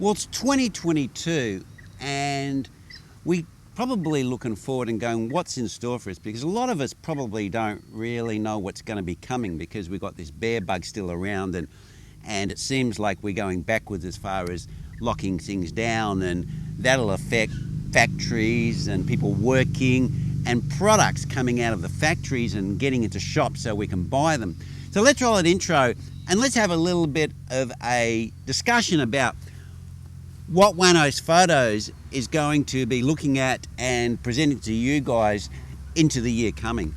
Well, it's 2022 and we probably looking forward and going, what's in store for us? Because a lot of us probably don't really know what's going to be coming because we've got this bear bug still around and it seems like we're going backwards as far as locking things down, and that'll affect factories and people working and products coming out of the factories and getting into shops so we can buy them. So let's roll an intro and let's have a little bit of a discussion about what Waynos Fotos is going to be looking at and presenting to you guys into the year coming.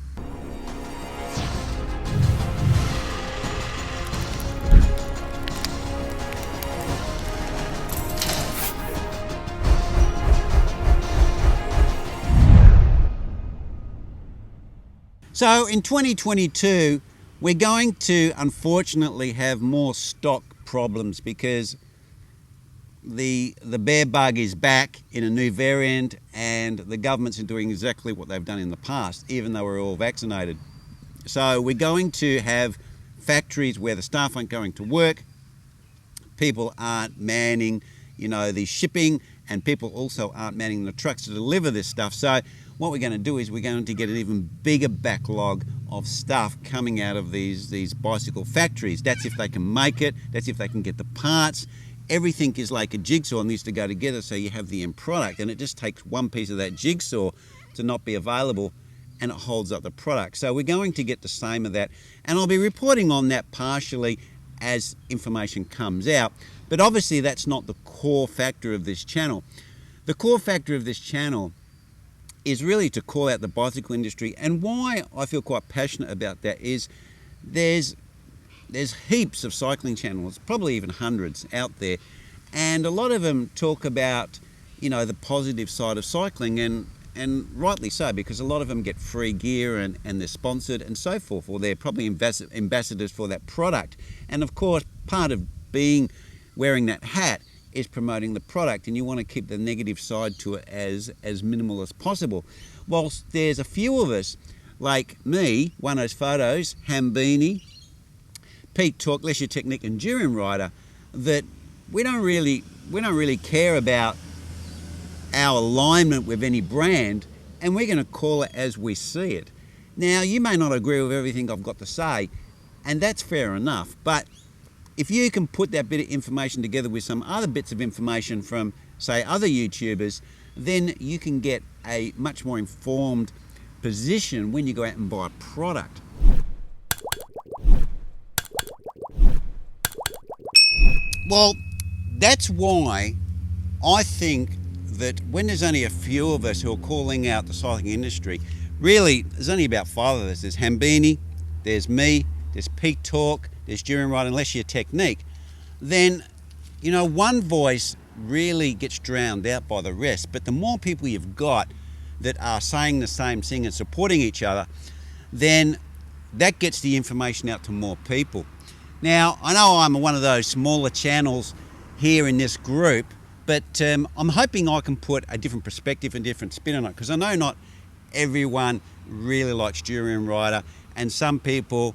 So in 2022, we're going to unfortunately have more stock problems because the bear bug is back in a new variant and the governments are doing exactly what they've done in the past, even though we're all vaccinated. So we're going to have factories where the staff aren't going to work, people aren't manning, the shipping, and people also aren't manning the trucks to deliver this stuff. So what we're going to do is we're going to get an even bigger backlog of stuff coming out of these bicycle factories. That's if they can make it, that's if they can get the parts. Everything is like a jigsaw and needs to go together so you have the end product, and it just takes one piece of that jigsaw to not be available and it holds up the product. So we're going to get the same of that, and I'll be reporting on that partially as information comes out, but obviously that's not the core factor of this channel. The core factor of this channel is really to call out the bicycle industry, and why I feel quite passionate about that is there's heaps of cycling channels, probably even hundreds out there, and a lot of them talk about the positive side of cycling, and rightly so, because a lot of them get free gear and they're sponsored and so forth, or they're probably ambassadors for that product. And of course, part of wearing that hat is promoting the product, and you want to keep the negative side to it as minimal as possible. Whilst there's a few of us, like me, Waynos Fotos, Hambini, Pete Talk, Leisure Technique, and Endurance Rider, that we don't really care about our alignment with any brand, and we're going to call it as we see it. Now, you may not agree with everything I've got to say, and that's fair enough, but if you can put that bit of information together with some other bits of information from, say, other YouTubers, then you can get a much more informed position when you go out and buy a product. Well, that's why I think that when there's only a few of us who are calling out the cycling industry, really there's only about 5 of us. There's Hambini, there's me, there's Pete Talk, there's Endurance Rider and Leisure Technique. Then, one voice really gets drowned out by the rest. But the more people you've got that are saying the same thing and supporting each other, then that gets the information out to more people. Now, I know I'm one of those smaller channels here in this group, but I'm hoping I can put a different perspective and different spin on it, because I know not everyone really likes Endurance Rider, and some people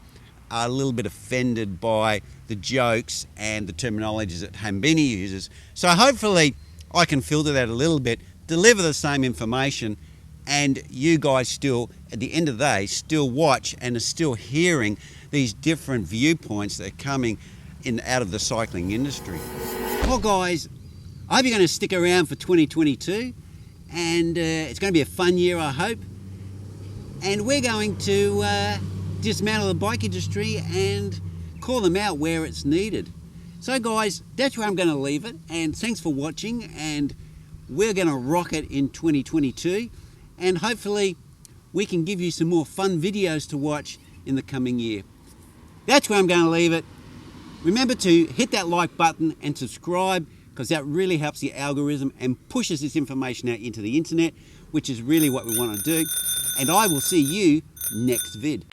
are a little bit offended by the jokes and the terminologies that Hambini uses. So hopefully I can filter that a little bit, deliver the same information, and you guys still, at the end of the day, still watch and are still hearing these different viewpoints that are coming out of the cycling industry. Well guys, I hope you're going to stick around for 2022, and it's going to be a fun year, I hope. And we're going to dismantle the bike industry and call them out where it's needed. So guys, that's where I'm going to leave it, and thanks for watching, and we're going to rock it in 2022, and hopefully we can give you some more fun videos to watch in the coming year. That's where I'm going to leave it. Remember to hit that like button and subscribe, because that really helps the algorithm and pushes this information out into the internet, which is really what we want to do. And I will see you next vid.